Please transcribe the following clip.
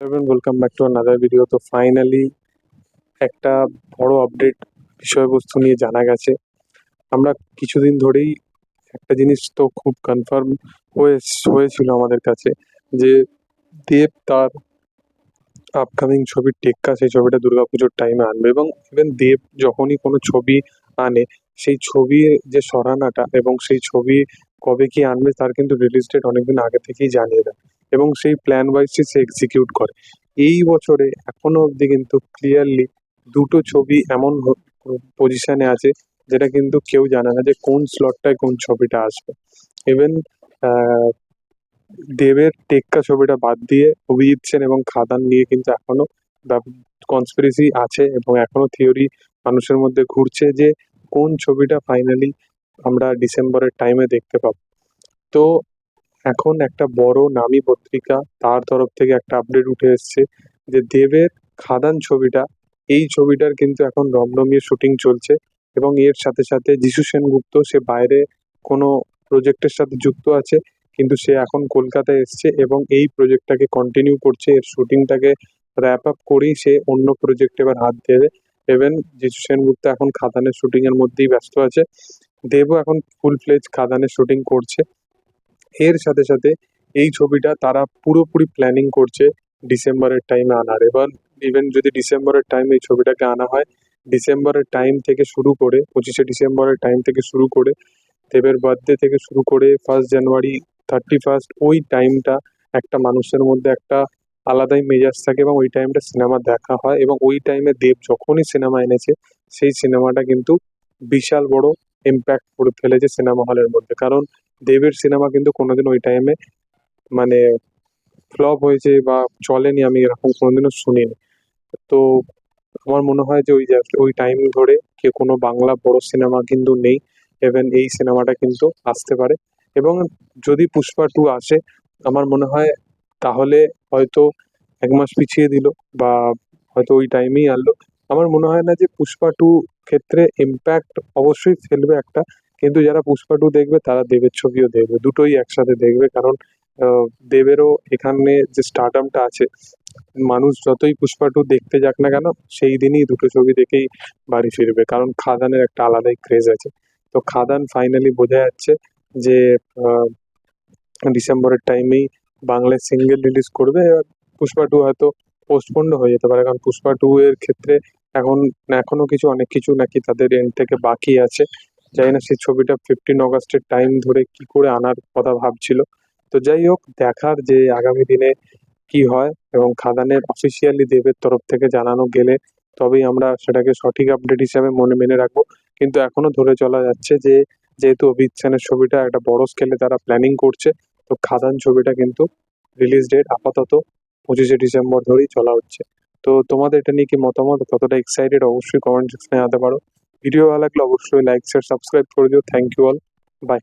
everyone, welcome back to another video. তো finally একটা বড় আপডেট বিষয়বস্তু নিয়ে জানা গেছে। আমরা কিছুদিন ধরেই একটা জিনিস তো খুব কনফার্ম হয়েছিল আমাদের কাছে যে দেব তার আপকামিং ছবির টেক্কা সেই ছবিটা দুর্গাপুজোর টাইমে আনবে, এবং ইভেন দেব যখনই কোনো ছবি আনে সেই ছবির যে সরানাটা এবং সেই ছবি কবে কি আনবে তার কিন্তু রিলিজ ডেট অনেকদিন আগে থেকেই জানিয়ে দেয়, এবং সেই প্ল্যান ওয়াইজই সে এক্সিকিউট করে। এই বছরে এখনো অবধি কিন্তু ক্লিয়ারলি দুটো ছবি এমন পজিশনে আছে যেটা কিন্তু কেউ জানে না যে কোন স্লটটায় কোন ছবিটা আসবে। ইভেন দেবের টেক্কা ছবিটা বাদ দিয়ে অভিজিৎ সেন এবং খাদান নিয়ে কিন্তু এখনো কনস্পিরেসি আছে, এবং এখনো থিওরি মানুষের মধ্যে ঘুরছে যে কোন ছবিটা ফাইনালি আমরা ডিসেম্বরের টাইমে দেখতে পাবো। তো এখন একটা বড় নামী পত্রিকা তার তরফ থেকে একটা আপডেট উঠে এসেছে যে দেবের খাদান ছবিটা, এই ছবিটার কিন্তু এখন রমরমিয়ে শুটিং চলছে, এবং এর সাথে সাথে যিশু সেনগুপ্ত সে বাইরে কোনো প্রজেক্টের সাথে যুক্ত আছে, কিন্তু সে এখন কলকাতায় এসছে এবং এই প্রজেক্টটাকে কন্টিনিউ করছে। এর শুটিংটাকে র্যাপ আপ করেই সে অন্য প্রজেক্টে এবার হাত দেবে। ইভেন যিশু সেনগুপ্ত এখন খাদানের শুটিং এর মধ্যেই ব্যস্ত আছে, দেবও এখন ফুল ফ্লেজ খাদানের শুটিং করছে। এর সাথে সাথে এই ছবিটা তারা পুরোপুরি প্ল্যানিং করছে ডিসেম্বরের টাইমে আনার। এবার ইভেন যদি ডিসেম্বরের টাইমে এই ছবিটাকে আনা হয়, ডিসেম্বরের টাইম থেকে শুরু করে 25শে ডিসেম্বরের টাইম থেকে শুরু করে দেবের বার্থডে থেকে শুরু করে 1 জানুয়ারি, 31 ওই টাইমটা একটা মানুষের মধ্যে একটা আলাদাই মেজাজ থাকে, এবং ওই টাইমটা সিনেমা দেখা হয়, এবং ওই টাইমে দেব যখনই সিনেমা এনেছে সেই সিনেমাটা কিন্তু বিশাল বড় ইম্প্যাক্ট করে ফেলেছে সিনেমা হলের মধ্যে। কারণ দেবের সিনেমা কিন্তু কোনোদিন ওই টাইমে মানে ফ্লপ হয়েছে বা চলেনি আমি এরকম কোনোদিনও শুনিনি। তো আমার মনে হয় যে ওই টাইম ধরে কোনো বাংলা বড় সিনেমা কিন্তু নেই। ইভেন এই সিনেমাটা কিন্তু আসতে পারে, এবং যদি পুষ্পা 2 আসে আমার মনে হয় তাহলে হয়তো 1 মাস পিছিয়ে দিল বা হয়তো ওই টাইমেই আনলো। আমার মনে হয় না যে পুষ্পা 2 ক্ষেত্রে ইম্প্যাক্ট অবশ্যই ফেলবে একটা, কিন্তু যারা পুষ্পা 2 দেখবে তারা দেবের ছবিও দেখবে, দুটোই একসাথে দেখবে। কারণ দেবেরও এখানে যে স্টারডামটা আছে, মানুষ যতই পুষ্পা 2 দেখতে যাক না কেন সেই দিনই দুটো ছবি দেখেই বাড়ি ফিরবে, কারণ খাদানের একটা আলাদাই ক্রেজ আছে। তো খাদান ফাইনালি বোঝা যাচ্ছে যে ডিসেম্বরের টাইমেই বাংলায় সিঙ্গেল রিলিজ করবে। এবার পুষ্পা 2 হয়তো পোস্টপন্ড হয়ে যেতে পারে, কারণ পুষ্পা 2 এর ক্ষেত্রে এখনো অনেক কিছু নাকি তাদের এন্ড থেকে বাকি আছে। জানি না সেই ছবিটা 15 আগস্টের টাইম ধরে কি করে আনার কথা ভাবছিল। তো যাই হোক, দেখার যে আগামী দিনে কি হয়, এবং খাদানের অফিসিয়ালি দেবের তরফ থেকে জানানো গেলে তবেই আমরা সেটাকে সঠিক আপডেট হিসাবে মেনে রাখবো। কিন্তু এখনো ধরে চলা যাচ্ছে যে যেহেতু অভিজিৎ সেনের ছবিটা একটা বড় স্কেলে তারা প্ল্যানিং করছে, তো খাদান ছবিটা কিন্তু রিলিজ ডেট আপাতত 25শে ডিসেম্বর ধরেই চলা হচ্ছে। তো তোমাদের এটা নিয়ে কি মতামত, কতটা এক্সাইটেড অবশ্যই কমেন্ট সেকশনে জানাতে পারো। ভিডিও ভালো লাগলে অবশ্যই লাইক শেয়ার সাবস্ক্রাইব করে দিও। Thank you all, by.